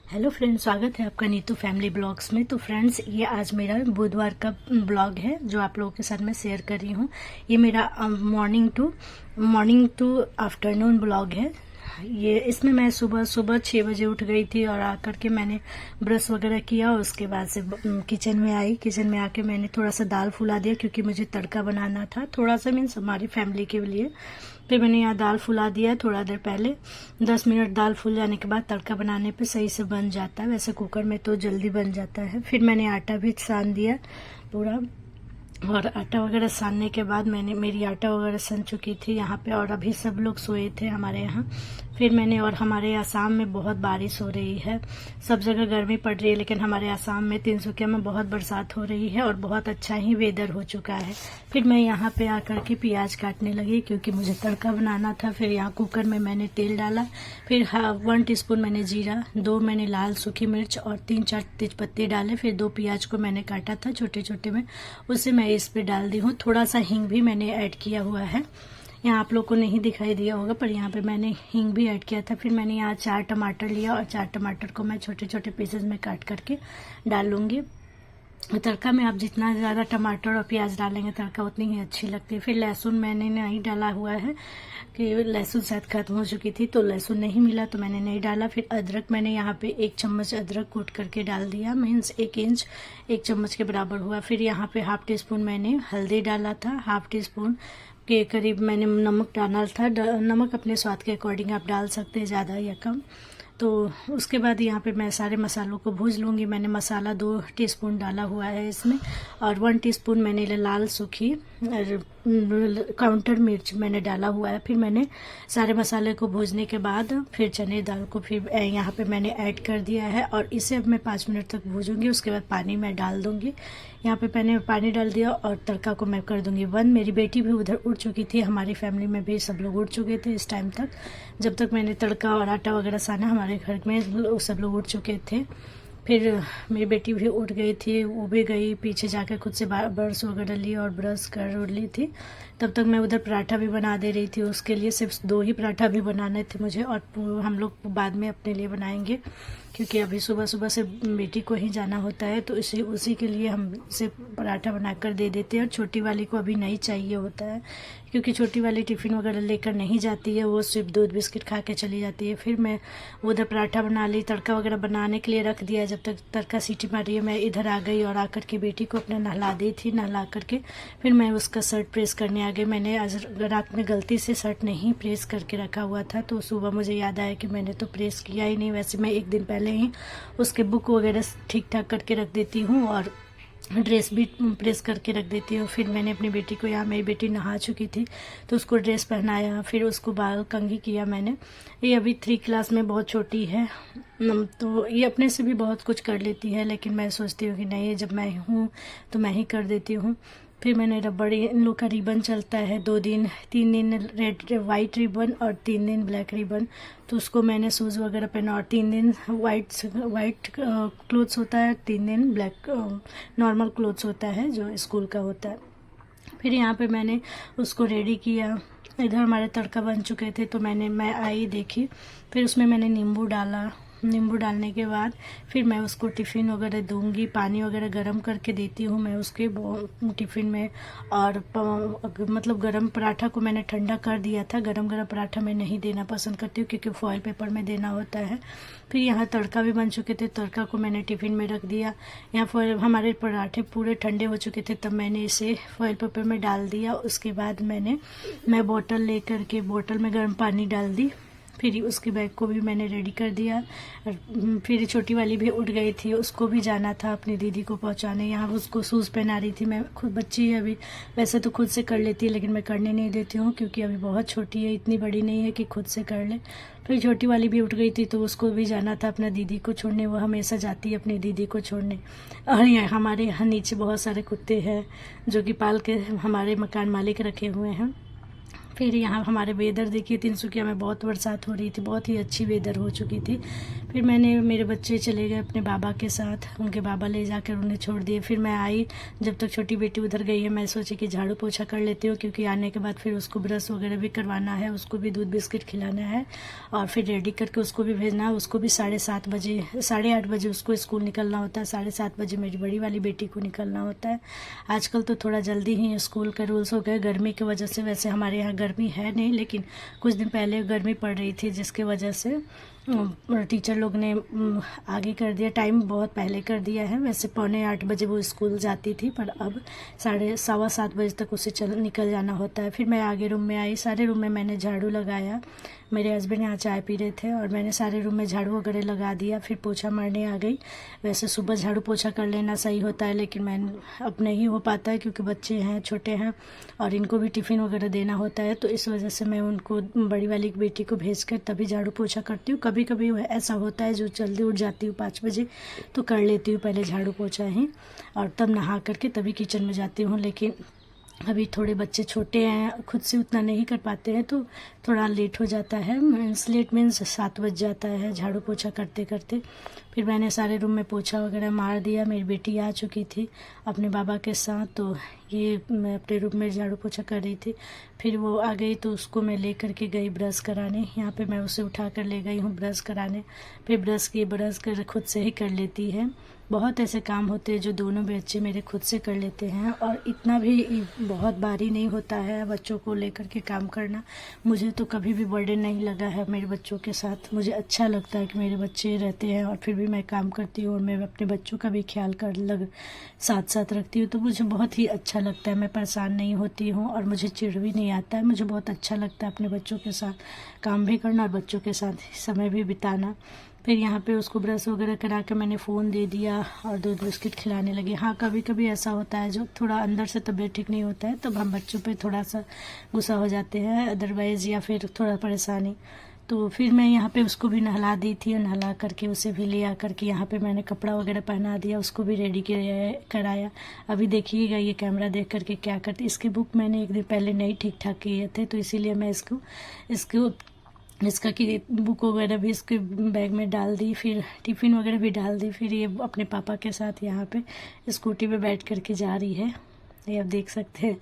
Hello friends, स्वागत है आपका नीतू फैमिली ब्लॉग्स में। तो फ्रेंड्स, ये आज मेरा बुधवार का ब्लॉग है जो आप लोगों के साथ मैं शेयर कर रही हूँ। ये मेरा मॉर्निंग टू आफ्टरनून ब्लॉग है। ये इसमें मैं सुबह 6 बजे उठ गई थी और आकर के मैंने ब्रश वगैरह किया और उसके बाद से किचन में आई। किचन में आके मैंने थोड़ा सा दाल फुला दिया क्योंकि मुझे तड़का बनाना था, थोड़ा सा मीन्स हमारी फैमिली के लिए। फिर मैंने यहाँ दाल फुला दिया थोड़ा देर पहले। 10 मिनट दाल फूल जाने के बाद तड़का बनाने पे सही से बन जाता है, वैसे कुकर में तो जल्दी बन जाता है। फिर मैंने आटा भी सान दिया पूरा, और आटा वगैरह सानने के बाद मेरी आटा वगैरह सन चुकी थी यहाँ पे, और अभी सब लोग सोए थे हमारे यहाँ। फिर मैंने, और हमारे आसाम में बहुत बारिश हो रही है, सब जगह गर्मी पड़ रही है, लेकिन हमारे आसाम में तिनसुकिया में बहुत बरसात हो रही है और बहुत अच्छा ही वेदर हो चुका है। फिर मैं यहाँ पे आकर के प्याज काटने लगी क्योंकि मुझे तड़का बनाना था। फिर यहाँ कुकर में मैंने तेल डाला, फिर 1 टीस्पून मैंने जीरा, 2 मैंने लाल सूखी मिर्च और 3-4 तेजपत्ते डाले। फिर 2 प्याज को मैंने काटा था छोटे छोटे में, उसे मैं इस पे डाल दी हूँ। थोड़ा सा हींग भी मैंने ऐड किया हुआ है, यहाँ आप लोग को नहीं दिखाई दिया होगा पर यहाँ पे मैंने हींग भी ऐड किया था। फिर मैंने यहाँ 4 टमाटर लिया और 4 टमाटर को मैं छोटे छोटे पीसेस में काट करके डाल लूँगी। तड़का में आप जितना ज़्यादा टमाटर और प्याज डालेंगे तड़का उतनी ही अच्छी लगती है। फिर लहसुन मैंने नहीं डाला हुआ है कि लहसुन शायद खत्म हो चुकी थी तो लहसुन नहीं मिला तो मैंने नहीं डाला। फिर अदरक मैंने यहाँ पे 1 चम्मच अदरक कूट करके डाल दिया, मीन्स 1 इंच 1 चम्मच के बराबर हुआ। फिर यहाँ पे 1/2 टीस्पून मैंने हल्दी डाला था, 1/2 टीस्पून के करीब मैंने नमक डाला था। नमक अपने स्वाद के अकॉर्डिंग आप डाल सकते हैं, ज़्यादा या कम। तो उसके बाद यहाँ पे मैं सारे मसालों को भूज लूँगी। मैंने मसाला 2 टीस्पून डाला हुआ है इसमें, और 1 टीस्पून मैंने लाल सूखी काउंटर मिर्च मैंने डाला हुआ है। फिर मैंने सारे मसाले को भूजने के बाद फिर चने दाल को फिर यहाँ पे मैंने ऐड कर दिया है और इसे अब मैं 5 मिनट तक भूजूंगी। उसके बाद पानी मैं डाल दूँगी। यहाँ पे मैंने पानी डाल दिया और तड़का को मैं कर दूँगी बंद। मेरी बेटी भी उधर उड़ चुकी थी, हमारी फैमिली में भी सब लोग उड़ चुके थे इस टाइम तक। जब तक मैंने तड़का और आटा वगैरह साना हमारे घर में सब लोग उड़ चुके थे। फिर मेरी बेटी भी उठ गई थी, वो भी गई पीछे जाकर खुद से ब्रश वगैरह ली और ब्रश कर उड़ ली थी। तब तक मैं उधर पराठा भी बना दे रही थी उसके लिए। सिर्फ 2 ही पराठा भी बनाने थे मुझे, और हम लोग बाद में अपने लिए बनाएंगे क्योंकि अभी सुबह सुबह से बेटी को ही जाना होता है, तो उसी के लिए हम से पराठा बनाकर दे देते हैं। और छोटी वाली को अभी नहीं चाहिए होता है क्योंकि छोटी वाली टिफ़िन वगैरह लेकर नहीं जाती है, वो सिर्फ दूध बिस्किट खा के चली जाती है। फिर मैं उधर पराठा बना ली, तड़का वगैरह बनाने के लिए रख दिया। जब तक तड़का सीटी मारी है मैं इधर आ गई और आकर के बेटी को अपने नहला दी थी। नहला करके फिर मैं उसका शर्ट प्रेस करने आ गई। मैंने आज रात में गलती से शर्ट नहीं प्रेस करके रखा हुआ था, तो सुबह मुझे याद आया कि मैंने तो प्रेस किया ही नहीं। वैसे मैं 1 दिन पहले ही उसके बुक वगैरह ठीक ठाक करके रख देती हूँ और ड्रेस भी प्रेस करके रख देती हूँ। फिर मैंने अपनी बेटी को, यहाँ मेरी बेटी नहा चुकी थी तो उसको ड्रेस पहनाया, फिर उसको बाल कंघी किया मैंने। ये अभी 3 क्लास में, बहुत छोटी है, तो ये अपने से भी बहुत कुछ कर लेती है, लेकिन मैं सोचती हूँ कि नहीं, जब मैं हूँ तो मैं ही कर देती हूँ। फिर मैंने रबड़, इन लोग का रिबन चलता है 2 दिन, 3 दिन वाइट रिबन और 3 दिन ब्लैक रिबन, तो उसको मैंने शूज़ वगैरह पहना। और 3 दिन वाइट क्लोथ्स होता है, 3 दिन ब्लैक नॉर्मल क्लोथ्स होता है जो स्कूल का होता है। फिर यहाँ पे मैंने उसको रेडी किया। इधर हमारे तड़का बन चुके थे तो मैं आई देखी, फिर उसमें मैंने नींबू डाला। नींबू डालने के बाद फिर मैं उसको टिफ़िन वगैरह दूंगी, पानी वगैरह गर्म करके देती हूँ मैं उसके टिफ़िन में। और मतलब गरम पराठा को मैंने ठंडा कर दिया था, गरम पराठा मैं नहीं देना पसंद करती हूँ क्योंकि फॉइल पेपर में देना होता है। फिर यहाँ तड़का भी बन चुके थे, तड़का को मैंने टिफ़िन में रख दिया। यहाँ फॉइल, हमारे पराठे पूरे ठंडे हो चुके थे तब मैंने इसे फॉइल पेपर में डाल दिया। उसके बाद मैं बोतल लेकर के बोतल में गर्म पानी डाल दी। फिर उसके बैग को भी मैंने रेडी कर दिया। फिर छोटी वाली भी उठ गई थी, उसको भी जाना था अपनी दीदी को पहुंचाने। यहाँ उसको शूज़ पहना रही थी। मैं खुद, बच्ची है अभी, वैसे तो खुद से कर लेती है लेकिन मैं करने नहीं देती हूँ क्योंकि अभी बहुत छोटी है, इतनी बड़ी नहीं है कि खुद से कर ले। फिर छोटी वाली भी उठ गई थी तो उसको भी जाना था अपना दीदी को छोड़ने, वो हमेशा जाती है अपनी दीदी को छोड़ने। और हमारे यहाँ नीचे बहुत सारे कुत्ते हैं जो कि पाल के हमारे मकान मालिक रखे हुए हैं, फिर यहाँ हमारे वेदर देखिए, तिनसुकिया में बहुत बरसात हो रही थी, बहुत ही अच्छी वेदर हो चुकी थी। फिर मेरे बच्चे चले गए अपने बाबा के साथ, उनके बाबा ले जाकर उन्हें छोड़ दिए। फिर मैं आई, जब तक छोटी बेटी उधर गई है मैं सोची कि झाड़ू पोछा कर लेती हूँ, क्योंकि आने के बाद फिर उसको ब्रश वगैरह भी करवाना है, उसको भी दूध बिस्किट खिलाना है और फिर रेडी करके उसको भी भेजना है। उसको भी 7:30 बजे 8:30 बजे उसको स्कूल निकलना होता है, 7:30 बजे मेरी बड़ी वाली बेटी को निकलना होता है। आजकल तो थोड़ा जल्दी ही स्कूल के रूल्स हो गए गर्मी की वजह से। वैसे हमारे यहाँ गर्मी है नहीं, लेकिन कुछ दिन पहले गर्मी पड़ रही थी, जिसकी वजह से टीचर लोग ने आगे कर दिया, टाइम बहुत पहले कर दिया है। वैसे 7:45 बजे वो स्कूल जाती थी, पर अब 7:15 बजे तक उसे निकल जाना होता है। फिर मैं आगे रूम में आई, सारे रूम में मैंने झाड़ू लगाया। मेरे हस्बैंड यहाँ चाय पी रहे थे और मैंने सारे रूम में झाड़ू वगैरह लगा दिया। फिर पोछा मारने आ गई। वैसे सुबह झाड़ू पोछा कर लेना सही होता है, लेकिन मैं अब नहीं हो पाता है, क्योंकि बच्चे हैं, छोटे हैं और इनको भी टिफ़िन वगैरह देना होता है। तो इस वजह से मैं उनको बड़ी वाली बेटी को भेज कर तभी झाड़ू पोछा करती हूँ। कभी कभी ऐसा होता है जो जल्दी उठ जाती हूँ 5 बजे, तो कर लेती हूँ पहले झाड़ू पोछा ही, और तब नहा करके तभी किचन में जाती हूँ। लेकिन अभी थोड़े बच्चे छोटे हैं, खुद से उतना नहीं कर पाते हैं, तो थोड़ा लेट हो जाता है। लेट मीन्स 7 बज जाता है झाड़ू पोछा करते करते। फिर मैंने सारे रूम में पोछा वगैरह मार दिया। मेरी बेटी आ चुकी थी अपने बाबा के साथ, तो ये मैं अपने रूम में झाड़ू पोछा कर रही थी। फिर वो आ गई तो उसको मैं ले करके गई ब्रश कराने। यहाँ पे मैं उसे उठा कर ले गई हूँ ब्रश कराने। फिर ब्रश कर खुद से ही कर लेती है। बहुत ऐसे काम होते हैं जो दोनों बच्चे मेरे खुद से कर लेते हैं, और इतना भी बहुत भारी नहीं होता है बच्चों को लेकर के काम करना। मुझे तो कभी भी बर्डन नहीं लगा है मेरे बच्चों के साथ। मुझे अच्छा लगता है कि मेरे बच्चे रहते हैं और फिर भी मैं काम करती हूँ, और मैं अपने बच्चों का भी ख्याल साथ साथ रखती हूँ। तो मुझे बहुत ही अच्छा लगता है, मैं परेशान नहीं होती हूँ और मुझे चिढ़ भी नहीं आता है। मुझे बहुत अच्छा लगता है अपने बच्चों के साथ काम भी करना और बच्चों के साथ समय भी बिताना। फिर यहाँ पे उसको ब्रश वगैरह करा के मैंने फ़ोन दे दिया और दूध बिस्किट खिलाने लगी। हाँ, कभी कभी ऐसा होता है जो थोड़ा अंदर से तबीयत ठीक नहीं होता है, तब हम बच्चों पे थोड़ा सा गुस्सा हो जाते हैं, अदरवाइज़ या फिर थोड़ा परेशानी। तो फिर मैं यहाँ पे उसको भी नहला दी थी, और नहला करके उसे भी ले आ करके यहाँ पे मैंने कपड़ा वगैरह पहना दिया, उसको भी रेडी कराया। अभी देखिएगा ये कैमरा देख करके क्या करती। इसकी बुक मैंने एक दिन पहले नहीं ठीक ठाक किए थे, तो इसीलिए मैं इसका कि बुक वगैरह भी इसके बैग में डाल दी, फिर टिफ़िन वगैरह भी डाल दी। फिर ये अपने पापा के साथ यहाँ पे स्कूटी पे बैठ करके जा रही है। ये आप देख सकते हैं,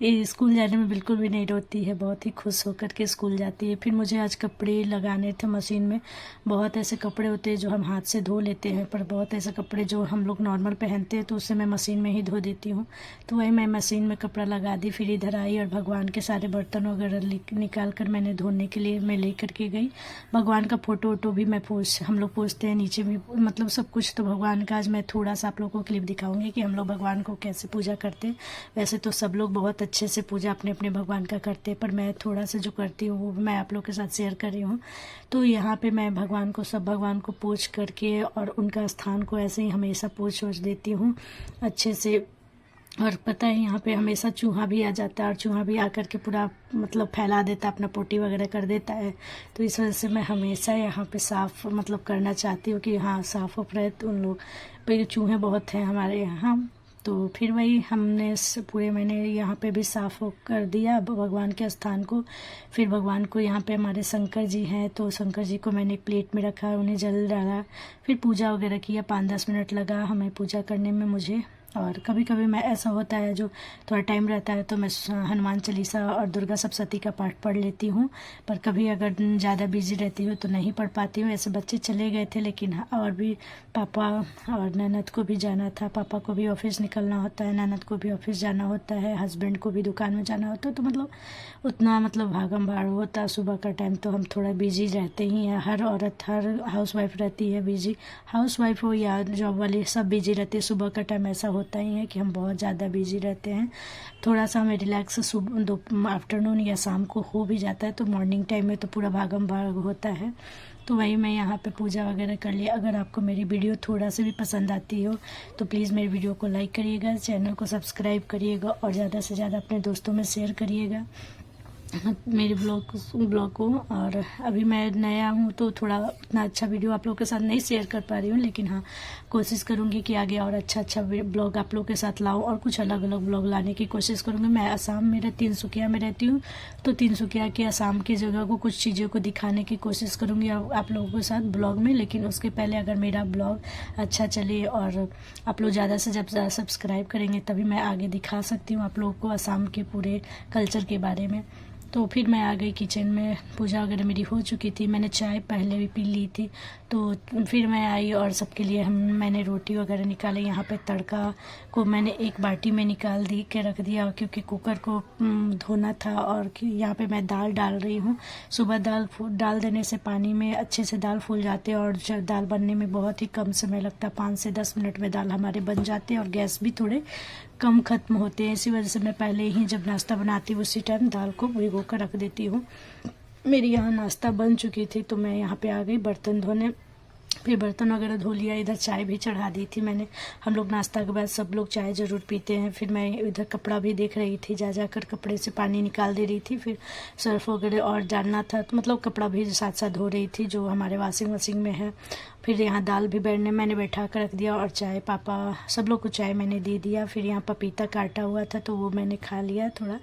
ये स्कूल जाने में बिल्कुल भी नहीं रोती है, बहुत ही खुश होकर के स्कूल जाती है। फिर मुझे आज कपड़े लगाने थे मशीन में। बहुत ऐसे कपड़े होते हैं जो हम हाथ से धो लेते हैं, पर बहुत ऐसे कपड़े जो हम लोग नॉर्मल पहनते हैं तो उससे मैं मशीन में ही धो देती हूँ। तो वही मैं मशीन में कपड़ा लगा दी, फिर इधर आई और भगवान के सारे बर्तन वगैरह निकाल कर मैंने धोने के लिए मैं ले करके गई। भगवान का फ़ोटो वोटो भी हम लोग पोछते हैं नीचे भी, मतलब सब कुछ। तो भगवान का आज मैं थोड़ा सा आप लोगों को क्लिप दिखाऊंगी कि हम लोग भगवान को कैसे पूजा करते हैं। वैसे तो सब लोग बहुत अच्छे से पूजा अपने अपने भगवान का करते हैं, पर मैं थोड़ा सा जो करती हूँ वो मैं आप लोग के साथ शेयर कर रही हूँ। तो यहाँ पे मैं भगवान को पोंछ करके और उनका स्थान को ऐसे ही हमेशा पोंछ देती हूँ अच्छे से। और पता है यहाँ पे हमेशा चूहा भी आ जाता है, और चूहा भी आकर के पूरा मतलब फैला देता है, अपना पोटी वगैरह कर देता है। तो इस वजह से मैं हमेशा यहाँ पे साफ़ मतलब करना चाहती हूँ कि हाँ साफ़ रहे। तो उन लोग पे चूहे बहुत हैं हमारे यहाँ। तो फिर वही हमने पूरे मैंने यहाँ पे भी साफ़ कर दिया भगवान के स्थान को। फिर भगवान को यहाँ पे हमारे शंकर जी हैं, तो शंकर जी को मैंने एक प्लेट में रखा, उन्हें जल डाला, फिर पूजा वगैरह किया। 5-10 मिनट लगा हमें पूजा करने में मुझे। और कभी कभी मैं ऐसा होता है जो थोड़ा टाइम रहता है तो मैं हनुमान चालीसा और दुर्गा सप्तशती का पाठ पढ़ लेती हूँ। पर कभी अगर ज़्यादा बिजी रहती हूँ तो नहीं पढ़ पाती हूँ। ऐसे बच्चे चले गए थे, लेकिन और भी पापा और ननद को भी जाना था। पापा को भी ऑफिस निकलना होता है, ननद को भी ऑफिस जाना होता है, हस्बैंड को भी दुकान में जाना होता है। तो मतलब उतना मतलब भागम भाड़ होता है सुबह का टाइम, तो हम थोड़ा बिजी रहते ही हैं। हर औरत, हर हाउसवाइफ रहती है बिजी, हाउसवाइफ हो या जॉब वाली, सब बिजी रहती है। सुबह का टाइम ऐसा होता ही है कि हम बहुत ज़्यादा बिजी रहते हैं। थोड़ा सा हमें रिलैक्स सुबह आफ्टरनून या शाम को हो भी जाता है, तो मॉर्निंग टाइम में तो पूरा भागम भाग होता है। तो वही मैं यहाँ पे पूजा वगैरह कर लिया। अगर आपको मेरी वीडियो थोड़ा सा भी पसंद आती हो तो प्लीज़ मेरी वीडियो को लाइक करिएगा, चैनल को सब्सक्राइब करिएगा और ज़्यादा से ज़्यादा अपने दोस्तों में शेयर करिएगा। मेरे ब्लॉग को। और अभी मैं नया हूँ तो थोड़ा उतना अच्छा वीडियो आप लोगों के साथ नहीं शेयर कर पा रही हूँ, लेकिन हाँ कोशिश करूँगी कि आगे और अच्छा ब्लॉग आप लोगों के साथ लाऊँ और कुछ अलग अलग ब्लॉग लाने की कोशिश करूँगी। मैं असम में तिनसुकिया में रहती हूँ, तो तिनसुकिया के असम की जगह को कुछ चीज़ों को दिखाने की कोशिश करूँगी आप लोगों के साथ ब्लॉग में। लेकिन उसके पहले अगर मेरा ब्लॉग अच्छा चले और आप लोग ज़्यादा से ज़्यादा सब्सक्राइब करेंगे तभी मैं आगे दिखा सकती हूँ आप लोगों को असम के पूरे कल्चर के बारे में। तो फिर मैं आ गई किचन में, पूजा वगैरह मेरी हो चुकी थी, मैंने चाय पहले भी पी ली थी। तो फिर मैं आई और सबके लिए मैंने रोटी वगैरह निकाले। यहाँ पे तड़का को मैंने एक बाटी में निकाल दी के रख दिया क्योंकि कुकर को धोना था। और यहाँ पे मैं दाल डाल रही हूँ। सुबह दाल डाल देने से पानी में अच्छे से दाल फूल जाते हैं और दाल बनने में बहुत ही कम समय लगता है, 5 से 10 मिनट में दाल हमारे बन जाते हैं और गैस भी थोड़े कम ख़त्म होते हैं। इसी वजह से मैं पहले ही जब नाश्ता बनाती हूँ उसी टाइम दाल को भिगो कर रख देती हूँ। मेरी यहाँ नाश्ता बन चुकी थी तो मैं यहाँ पे आ गई बर्तन धोने। फिर बर्तन वगैरह धो लिया, इधर चाय भी चढ़ा दी थी मैंने। हम लोग नाश्ता के बाद सब लोग चाय ज़रूर पीते हैं। फिर मैं इधर कपड़ा भी देख रही थी, जा कर कपड़े से पानी निकाल दे रही थी। फिर सर्फ वगैरह और डालना था तो मतलब कपड़ा भी साथ साथ धो रही थी जो हमारे वॉशिंग मशीन में है। फिर यहाँ दाल भी मैंने बैठा कर रख दिया और चाय पापा सब लोग को चाय मैंने दे दिया। फिर यहाँ पपीता काटा हुआ था तो वो मैंने खा लिया थोड़ा।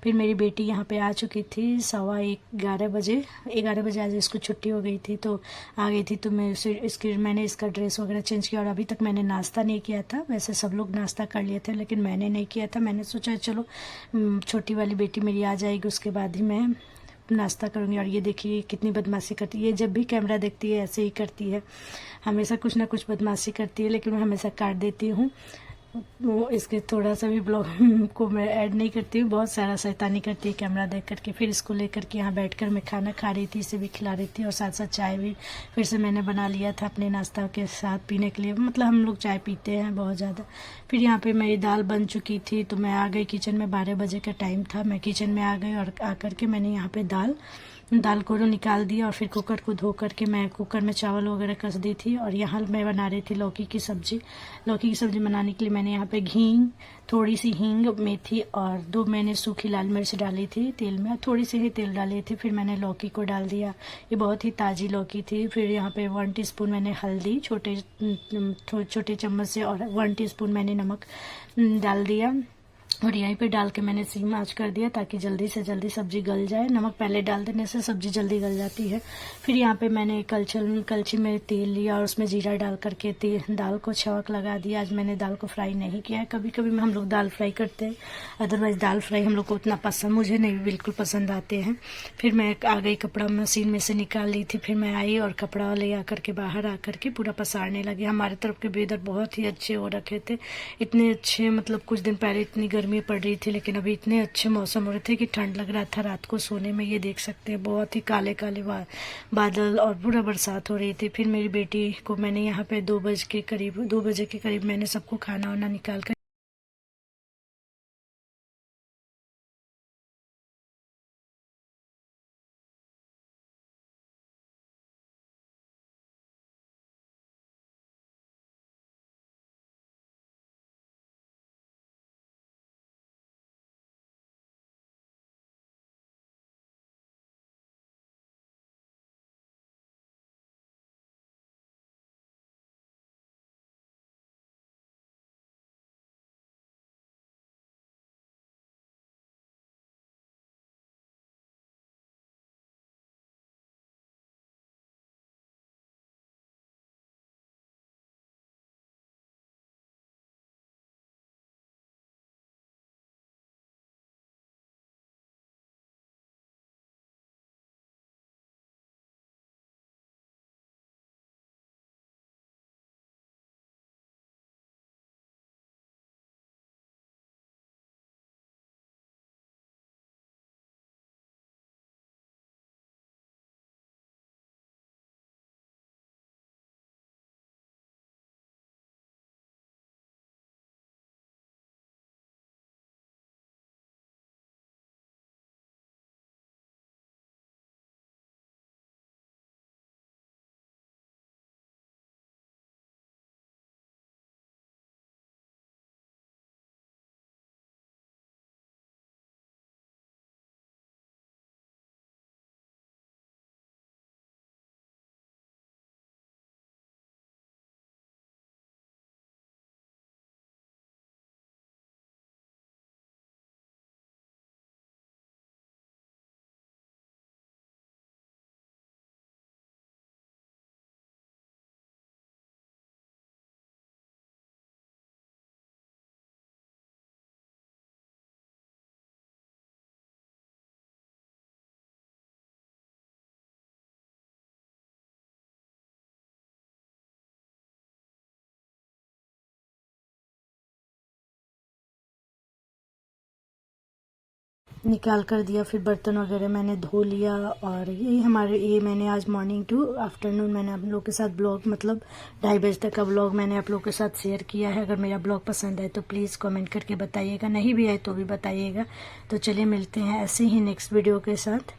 फिर मेरी बेटी यहाँ पे आ चुकी थी 11:15 बजे। 11 बजे आज इसको छुट्टी हो गई थी तो आ गई थी। तो मैंने इसका ड्रेस वगैरह चेंज किया और अभी तक मैंने नाश्ता नहीं किया था। वैसे सब लोग नाश्ता कर लिए थे लेकिन मैंने नहीं किया था। मैंने सोचा चलो छोटी वाली बेटी मेरी आ जाएगी उसके बाद ही मैं नाश्ता करूँगी। और ये देखिए कितनी बदमाशी करती है, ये जब भी कैमरा देखती है ऐसे ही करती है, हमेशा कुछ ना कुछ बदमाशी करती है। लेकिन मैं हमेशा काट देती हूँ। वो इसके थोड़ा सा भी ब्लॉग को मैं ऐड नहीं करती हूँ, बहुत सारा शैतानी करती है कैमरा देख करके। फिर इसको लेकर के यहाँ बैठकर मैं खाना खा रही थी, इसे भी खिला रही थी और साथ साथ चाय भी फिर से मैंने बना लिया था अपने नाश्ता के साथ पीने के लिए। मतलब हम लोग चाय पीते हैं बहुत ज़्यादा। फिर यहाँ पे मेरी दाल बन चुकी थी तो मैं आ गई किचन में, 12 बजे का टाइम था। मैं किचन में आ गई और आकर के मैंने यहाँ पे दाल को निकाल दिया और फिर कुकर को धो करके मैं कुकर में चावल वगैरह कस दी थी। और यहाँ मैं बना रही थी लौकी की सब्ज़ी। लौकी की सब्ज़ी बनाने के लिए मैंने यहाँ पे थोड़ी सी हींग, मेथी और 2 मैंने सूखी लाल मिर्च डाली थी तेल में, थोड़ी सी ही तेल डाली थी। फिर मैंने लौकी को डाल दिया, ये बहुत ही ताज़ी लौकी थी। फिर यहाँ पे 1 टीस्पून मैंने हल्दी छोटे चम्मच से और 1 टीस्पून मैंने नमक डाल दिया। और यहीं पे डाल के मैंने सिम आँच कर दिया ताकि जल्दी से जल्दी सब्जी गल जाए। नमक पहले डाल देने से सब्जी जल्दी गल जाती है। फिर यहाँ पे मैंने कलछी में तेल लिया और उसमें जीरा डाल करके दाल को छौंक लगा दिया। आज मैंने दाल को फ्राई नहीं किया है, कभी कभी हम लोग दाल फ्राई करते हैं, अदरवाइज़ दाल फ्राई हम लोग को उतना पसंद मुझे नहीं बिल्कुल पसंद आते हैं। फिर मैं आ गई, कपड़ा मशीन में से निकाल ली थी। फिर मैं आई और कपड़ा ले आकर के बाहर आकर के पूरा पसारने लगी। हमारे तरफ के वेदर बहुत ही अच्छे हो रखे थे, इतने अच्छे, मतलब कुछ दिन पहले इतनी गर्मी पड़ रही थी लेकिन अभी इतने अच्छे मौसम हो रहे थे कि ठंड लग रहा था रात को सोने में। ये देख सकते हैं बहुत ही काले काले बादल और पूरा बरसात हो रही थी। फिर मेरी बेटी को मैंने यहाँ पे 2 बजे के करीब मैंने सबको खाना वाना निकाल कर निकाल कर दिया, फिर बर्तन वगैरह मैंने धो लिया। और ये मैंने आज मॉर्निंग टू आफ्टरनून मैंने आप लोगों के साथ ब्लॉग, मतलब 2:30 बजे तक का ब्लॉग मैंने आप लोगों के साथ शेयर किया है। अगर मेरा ब्लॉग पसंद आए तो प्लीज़ कमेंट करके बताइएगा, नहीं भी आए तो भी बताइएगा। तो चलिए मिलते हैं ऐसे ही नेक्स्ट वीडियो के साथ।